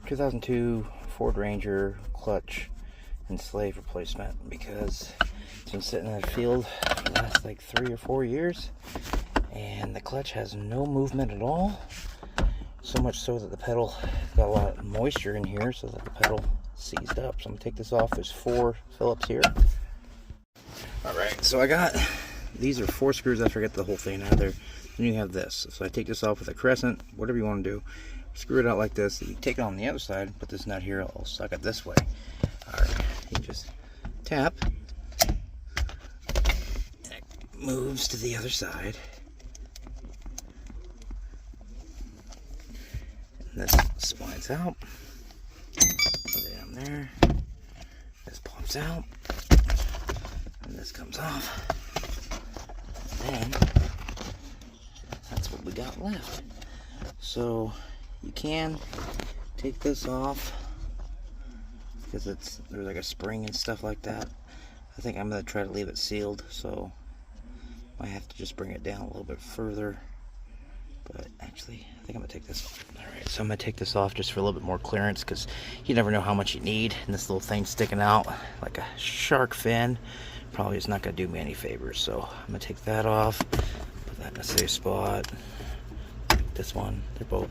2002 Ford Ranger clutch and slave replacement, because it's been sitting in the field for the last like 3 or 4 years and the clutch has no movement at all, so much so that the pedal got a lot of moisture in here, so that the pedal seized up. So I'm gonna take this off. There's 4 Phillips here. Alright, so I got, these are 4 screws. I forget the whole thing out of there. Then you have this. So I take this off with a crescent, whatever you want to do. Screw it out like this. You take it on the other side, put this nut here, I'll suck it this way. Alright, you just tap. And it moves to the other side. And this splines out. Put it down there. This pops out. And this comes off. And then that's what we got left. So you can take this off because there's like a spring and stuff like that. I think I'm gonna try to leave it sealed, so I have to just bring it down a little bit further. But actually, I think I'm gonna take this off. Alright, so I'm gonna take this off just for a little bit more clearance, because you never know how much you need, and this little thing sticking out like a shark fin probably is not gonna do me any favors. So I'm gonna take that off, put that in a safe spot. This one,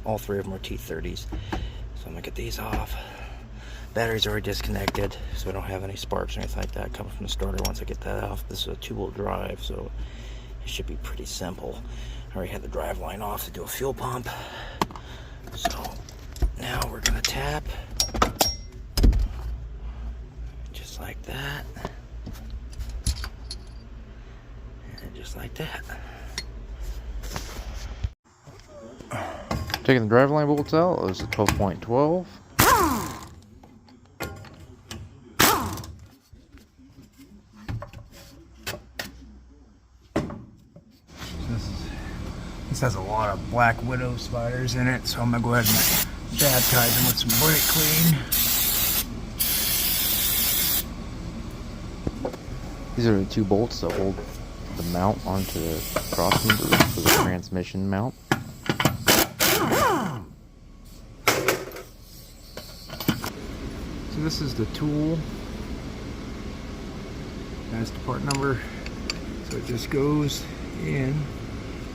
all 3 of them are T30s, so I'm gonna get these off. Batteries are already disconnected, so I don't have any sparks or anything like that coming from the starter. Once I get that off, this is a 2-wheel drive, so it should be pretty simple. I already had the drive line off to do a fuel pump, so now we're gonna tap just like that, and just like that. Taking the driveline bolts out, it was a 12.12. This has a lot of black widow spiders in it, so I'm gonna go ahead and baptize them with some brake clean. These are the 2 bolts that hold the mount onto the cross member for the transmission mount. So this is the tool. That's the part number. So it just goes in.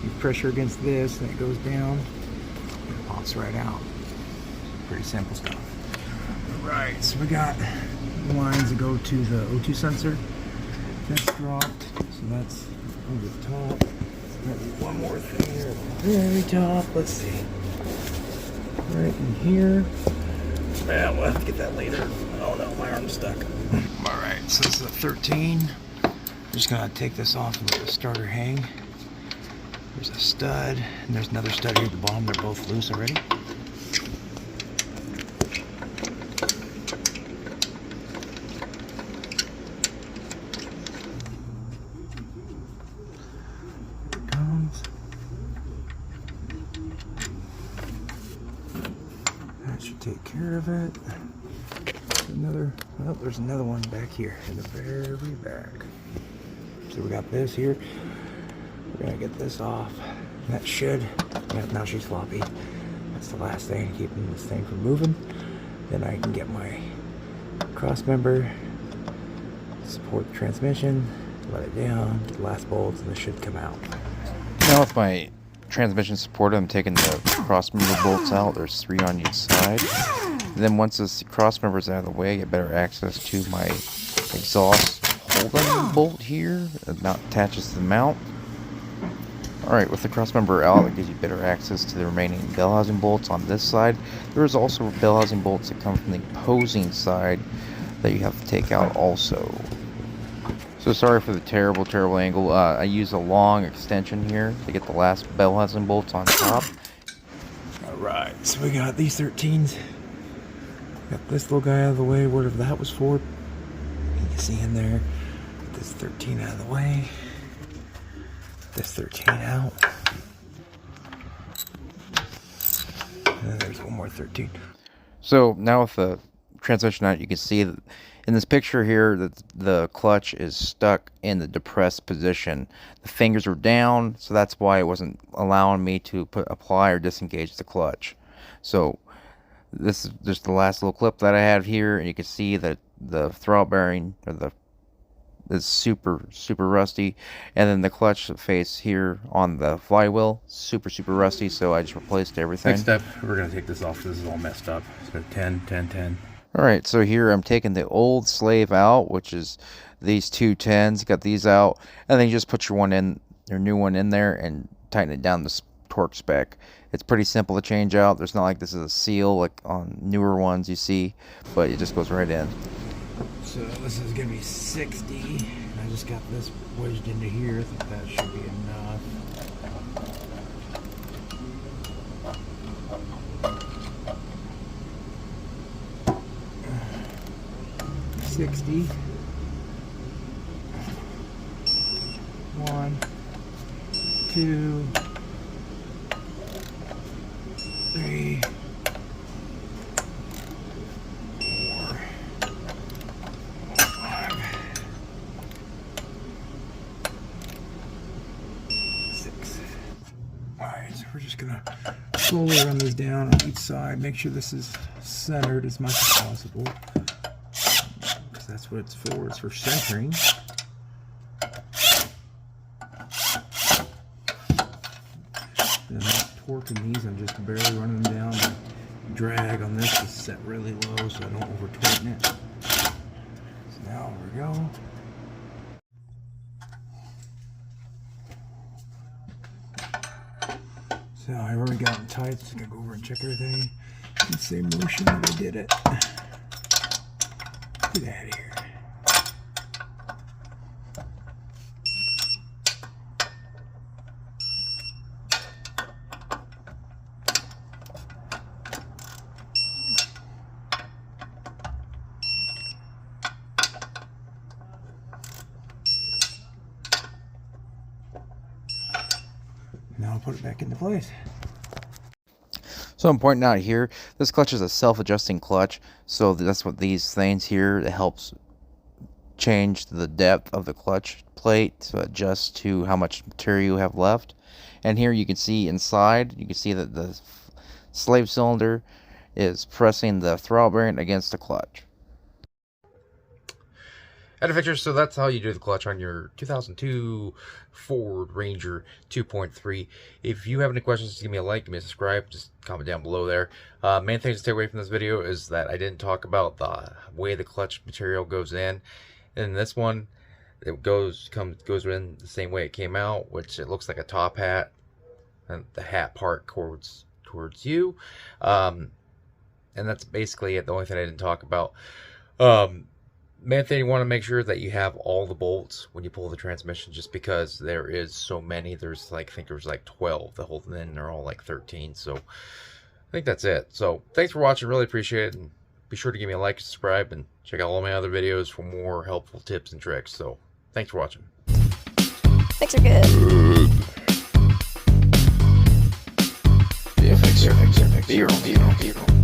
You pressure against this, and it goes down, and it pops right out. Pretty simple stuff. Right, so we got lines that go to the O2 sensor. That's dropped, so that's over the top. Maybe one more thing here at the very top. Let's see. Right in here. Yeah, we'll have to get that later. Oh no, my arm's stuck. Alright, so this is a 13. I'm just gonna take this off and let the starter hang. There's a stud, and there's another stud here at the bottom. They're both loose already. Here it comes. That should take care of it. There's another one back here in the very back. So we got this here. We're gonna get this off. That should, yeah, now she's floppy. That's the last thing, keeping this thing from moving. Then I can get my cross member, support the transmission, let it down, get the last bolts, and this should come out. Now with my transmission supporter, I'm taking the cross member bolts out. There's 3 on each side. And then once this cross member is out of the way, I get better access to my exhaust holding bolt here. It attaches to the mount. Alright, with the cross member out, it gives you better access to the remaining bell housing bolts on this side. There is also bell housing bolts that come from the opposing side that you have to take out also. So sorry for the terrible angle. I use a long extension here to get the last bell housing bolts on top. Alright, so we got these 13s. Got this little guy out of the way, whatever that was for. You can see in there. Get this 13 out of the way. This 13 out. And then there's one more 13. So now with the transmission out, you can see that in this picture here that the clutch is stuck in the depressed position. The fingers are down, so that's why it wasn't allowing me to apply or disengage the clutch. So This is just the last little clip that I have here, and you can see that the throttle bearing or the is super rusty, and then the clutch face here on the flywheel super rusty, so I just replaced everything. Next step, we're gonna take this off. This is all messed up. So 10 10 10. All right, so here I'm taking the old slave out, which is these two 10s. Got these out, and then you just put your new one in there and tighten it down the torque spec. It's pretty simple to change out. There's not like this is a seal like on newer ones you see, but it just goes right in. So this is gonna be 60. I just got this wedged into here. I think that should be enough. $60. 1, 2, 3, 4, 5, 6. Alright, so we're just gonna slowly run these down on each side. Make sure this is centered as much as possible, because that's what it's for. It's for centering. And I'm not torquing these, I'm just barely running them down. The drag on this is set really low so I don't over tighten it. So now we go. So I've already gotten tight, so I'm gonna go over and check everything. In the same motion that I did it. Get out of here. Now I'll put it back into place. So I'm pointing out here, this clutch is a self-adjusting clutch, so that's what these things here, it helps change the depth of the clutch plate to adjust to how much material you have left. And here you can see inside, you can see that the slave cylinder is pressing the throttle bearing against the clutch. Adventures, so that's how you do the clutch on your 2002 Ford Ranger 2.3. If you have any questions, just give me a like, give me a subscribe, just comment down below there. Main thing to take away from this video is that I didn't talk about the way the clutch material goes in. In this one, it goes in the same way it came out, which it looks like a top hat, and the hat part towards you. And that's basically it. The only thing I didn't talk about. Main thing, you want to make sure that you have all the bolts when you pull the transmission, just because there is so many. There's like, I think there's like 12 the whole thing. They're all like 13. So I think that's it. So thanks for watching. Really appreciate it. And be sure to give me a like, subscribe, and check out all my other videos for more helpful tips and tricks. So thanks for watching. Fixer good. Fixer. Be your own.